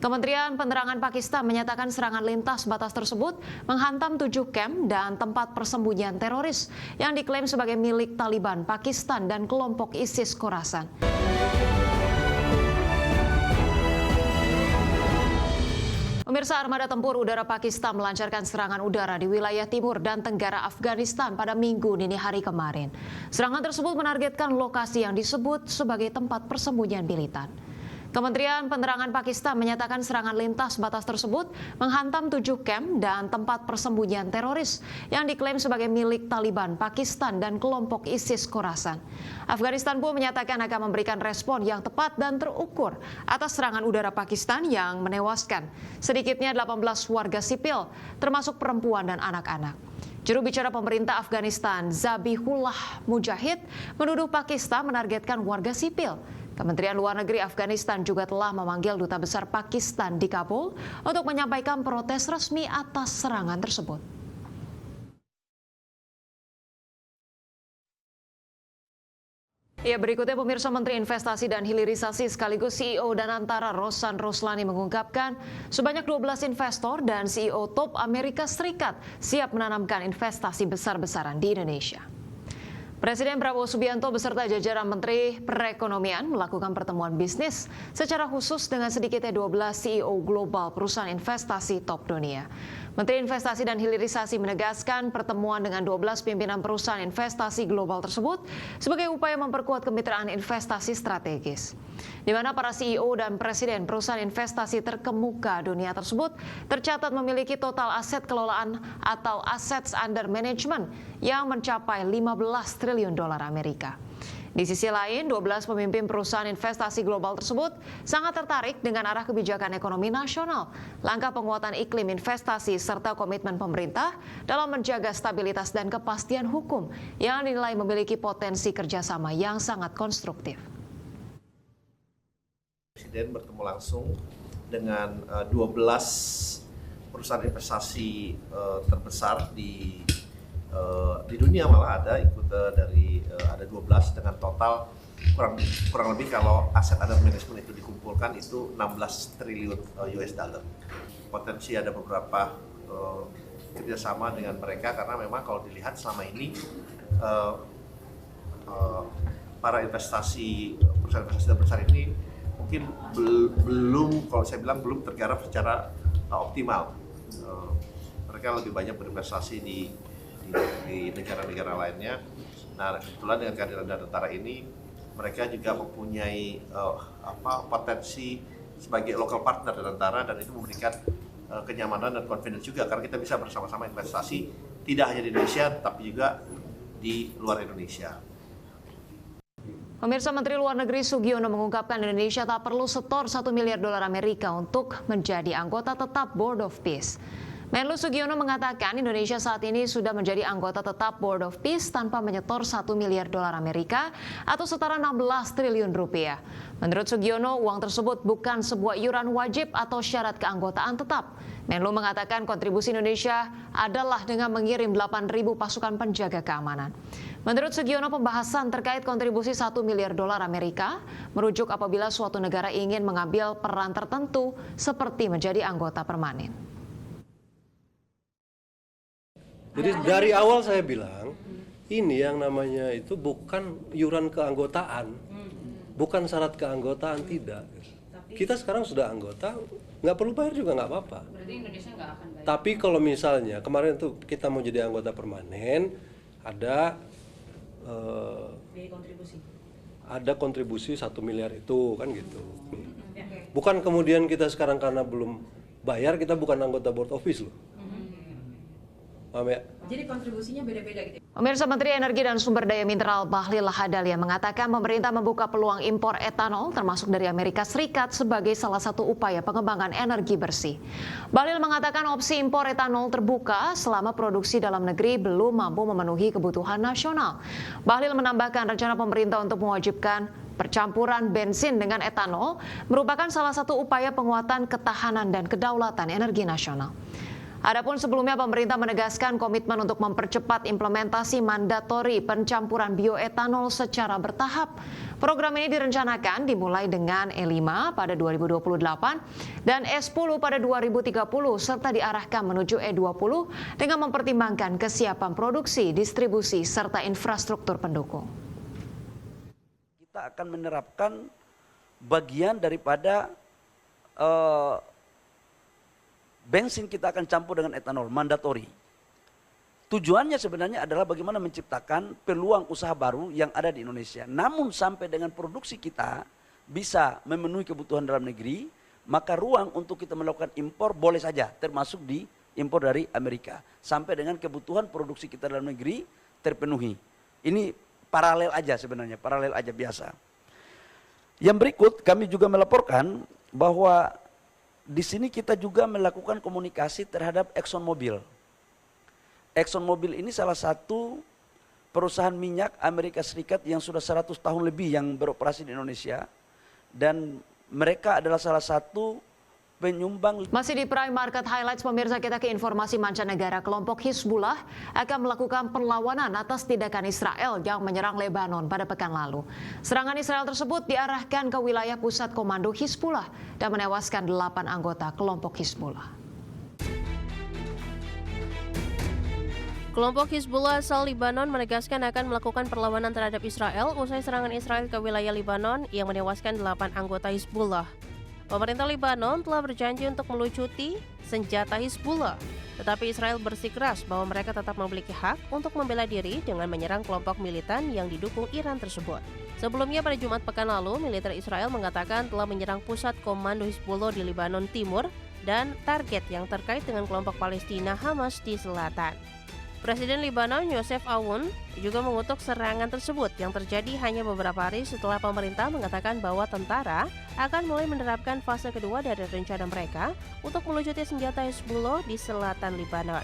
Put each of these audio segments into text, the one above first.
Kementerian Penerangan Pakistan menyatakan serangan lintas batas tersebut menghantam 7 kamp dan tempat persembunyian teroris yang diklaim sebagai milik Taliban Pakistan dan kelompok ISIS Khorasan. Pemirsa, armada tempur udara Pakistan melancarkan serangan udara di wilayah timur dan tenggara Afghanistan pada Minggu dini hari kemarin. Serangan tersebut menargetkan lokasi yang disebut sebagai tempat persembunyian militan. Kementerian Penerangan Pakistan menyatakan serangan lintas batas tersebut menghantam 7 kamp dan tempat persembunyian teroris yang diklaim sebagai milik Taliban Pakistan dan kelompok ISIS Khorasan. Afghanistan pun menyatakan akan memberikan respon yang tepat dan terukur atas serangan udara Pakistan yang menewaskan sedikitnya 18 warga sipil, termasuk perempuan dan anak-anak. Juru bicara pemerintah Afghanistan, Zabihullah Mujahid, menuduh Pakistan menargetkan warga sipil. Kementerian Luar Negeri Afghanistan juga telah memanggil Duta Besar Pakistan di Kabul untuk menyampaikan protes resmi atas serangan tersebut. Berikutnya pemirsa, Menteri Investasi dan Hilirisasi sekaligus CEO Danantara Rosan Roslani mengungkapkan sebanyak 12 investor dan CEO top Amerika Serikat siap menanamkan investasi besar-besaran di Indonesia. Presiden Prabowo Subianto beserta jajaran Menteri Perekonomian melakukan pertemuan bisnis secara khusus dengan sedikitnya 12 CEO global perusahaan investasi top dunia. Menteri Investasi dan Hilirisasi menegaskan pertemuan dengan 12 pimpinan perusahaan investasi global tersebut sebagai upaya memperkuat kemitraan investasi strategis, di mana para CEO dan presiden perusahaan investasi terkemuka dunia tersebut tercatat memiliki total aset kelolaan atau assets under management yang mencapai 15 triliun dolar Amerika. Di sisi lain, 12 pemimpin perusahaan investasi global tersebut sangat tertarik dengan arah kebijakan ekonomi nasional, langkah penguatan iklim investasi, serta komitmen pemerintah dalam menjaga stabilitas dan kepastian hukum yang dinilai memiliki potensi kerjasama yang sangat konstruktif. Presiden bertemu langsung dengan 12 perusahaan investasi terbesar di dunia, malah ada ikut ada 12 dengan total kurang lebih kalau aset under management itu dikumpulkan itu 16 triliun US dollar. Potensi ada beberapa kerjasama dengan mereka karena memang kalau dilihat selama ini para perusahaan investasi terbesar ini mungkin belum, kalau saya bilang belum tergarap secara optimal. Mereka lebih banyak berinvestasi di negara-negara lainnya. Nah, kebetulan dengan kehadiran Danantara ini, mereka juga mempunyai potensi sebagai local partner Danantara, dan itu memberikan kenyamanan dan confidence juga karena kita bisa bersama-sama investasi tidak hanya di Indonesia tapi juga di luar Indonesia. Pemirsa, Menteri Luar Negeri Sugiono mengungkapkan Indonesia tak perlu setor 1 miliar dolar Amerika untuk menjadi anggota tetap Board of Peace. Menlu Sugiono mengatakan Indonesia saat ini sudah menjadi anggota tetap Board of Peace tanpa menyetor 1 miliar dolar Amerika atau setara 16 triliun rupiah. Menurut Sugiono, uang tersebut bukan sebuah iuran wajib atau syarat keanggotaan tetap. Menlu mengatakan kontribusi Indonesia adalah dengan mengirim 8.000 pasukan penjaga keamanan. Menurut Sugiono, pembahasan terkait kontribusi 1 miliar dolar Amerika merujuk apabila suatu negara ingin mengambil peran tertentu seperti menjadi anggota permanen. Jadi dari awal saya bilang, ini yang namanya itu bukan iuran keanggotaan, bukan syarat keanggotaan, tidak. Kita sekarang sudah anggota, nggak perlu bayar juga nggak apa-apa. Berarti Indonesia nggak akan bayar. Tapi kalau misalnya kemarin tuh kita mau jadi anggota permanen, ada kontribusi 1 miliar itu kan gitu. Bukan kemudian kita sekarang karena belum bayar kita bukan anggota board office loh. Paham ya? Jadi kontribusinya beda-beda gitu. Pemirsa, Menteri Energi dan Sumber Daya Mineral Bahlil Lahadalia mengatakan pemerintah membuka peluang impor etanol termasuk dari Amerika Serikat sebagai salah satu upaya pengembangan energi bersih. Bahlil mengatakan opsi impor etanol terbuka selama produksi dalam negeri belum mampu memenuhi kebutuhan nasional. Bahlil menambahkan rencana pemerintah untuk mewajibkan percampuran bensin dengan etanol merupakan salah satu upaya penguatan ketahanan dan kedaulatan energi nasional. Adapun sebelumnya pemerintah menegaskan komitmen untuk mempercepat implementasi mandatori pencampuran bioetanol secara bertahap. Program ini direncanakan dimulai dengan E5 pada 2028 dan E10 pada 2030 serta diarahkan menuju E20 dengan mempertimbangkan kesiapan produksi, distribusi serta infrastruktur pendukung. Kita akan menerapkan bagian daripada bensin kita akan campur dengan etanol, mandatori. Tujuannya sebenarnya adalah bagaimana menciptakan peluang usaha baru yang ada di Indonesia. Namun sampai dengan produksi kita bisa memenuhi kebutuhan dalam negeri, maka ruang untuk kita melakukan impor boleh saja, termasuk di impor dari Amerika. Sampai dengan kebutuhan produksi kita dalam negeri terpenuhi. Ini paralel aja sebenarnya, paralel aja biasa. Yang berikut kami juga melaporkan bahwa di sini kita juga melakukan komunikasi terhadap ExxonMobil. ExxonMobil ini salah satu perusahaan minyak Amerika Serikat yang sudah 100 tahun lebih yang beroperasi di Indonesia. Dan mereka adalah salah satu penyumbang. Masih di Prime Market Highlights, pemirsa, kita ke informasi mancanegara. Kelompok Hizbullah akan melakukan perlawanan atas tindakan Israel yang menyerang Lebanon pada pekan lalu. Serangan Israel tersebut diarahkan ke wilayah pusat komando Hizbullah dan menewaskan 8 anggota kelompok Hizbullah. Kelompok Hizbullah asal Lebanon menegaskan akan melakukan perlawanan terhadap Israel usai serangan Israel ke wilayah Lebanon yang menewaskan 8 anggota Hizbullah. Pemerintah Lebanon telah berjanji untuk melucuti senjata Hizbullah, tetapi Israel bersikeras bahwa mereka tetap memiliki hak untuk membela diri dengan menyerang kelompok militan yang didukung Iran tersebut. Sebelumnya pada Jumat pekan lalu, militer Israel mengatakan telah menyerang pusat komando Hizbullah di Lebanon Timur dan target yang terkait dengan kelompok Palestina Hamas di selatan. Presiden Lebanon Yosef Aoun juga mengutuk serangan tersebut yang terjadi hanya beberapa hari setelah pemerintah mengatakan bahwa tentara akan mulai menerapkan fase kedua dari rencana mereka untuk melucuti senjata Hizbullah di selatan Lebanon.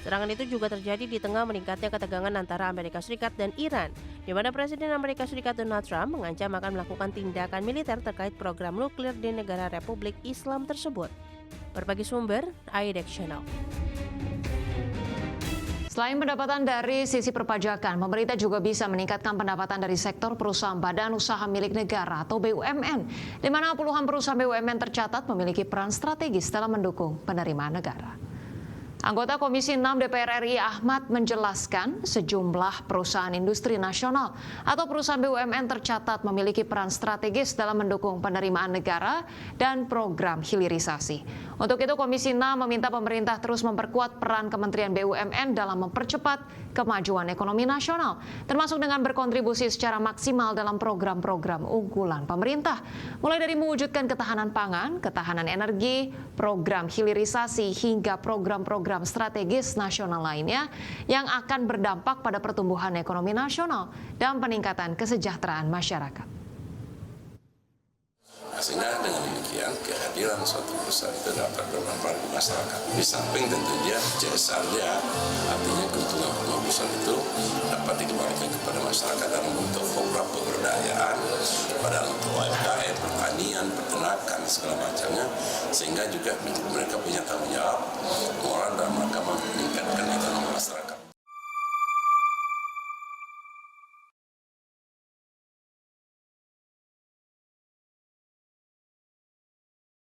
Serangan itu juga terjadi di tengah meningkatnya ketegangan antara Amerika Serikat dan Iran, di mana Presiden Amerika Serikat Donald Trump mengancam akan melakukan tindakan militer terkait program nuklir di negara Republik Islam tersebut. Berbagi sumber, IDX Channel. Selain pendapatan dari sisi perpajakan, pemerintah juga bisa meningkatkan pendapatan dari sektor perusahaan badan usaha milik negara atau BUMN, di mana puluhan perusahaan BUMN tercatat memiliki peran strategis dalam mendukung penerimaan negara. Anggota Komisi 6 DPR RI Ahmad menjelaskan sejumlah perusahaan industri nasional atau perusahaan BUMN tercatat memiliki peran strategis dalam mendukung penerimaan negara dan program hilirisasi. Untuk itu Komisi 6 meminta pemerintah terus memperkuat peran Kementerian BUMN dalam mempercepat kemajuan ekonomi nasional, termasuk dengan berkontribusi secara maksimal dalam program-program unggulan pemerintah, mulai dari mewujudkan ketahanan pangan, ketahanan energi, program hilirisasi, hingga program-program strategis nasional lainnya yang akan berdampak pada pertumbuhan ekonomi nasional dan peningkatan kesejahteraan masyarakat. Sehingga dengan demikian kehadiran suatu perusahaan itu dapat bermanfaat di masyarakat. Di samping tentunya CSR-nya, artinya keuntungan perusahaan itu dapat dikembalikan kepada masyarakat dalam bentuk program pemberdayaan, pada untuk UMKM, pertanian, peternakan, segala macamnya, sehingga juga mereka punya tanggung jawab moral dan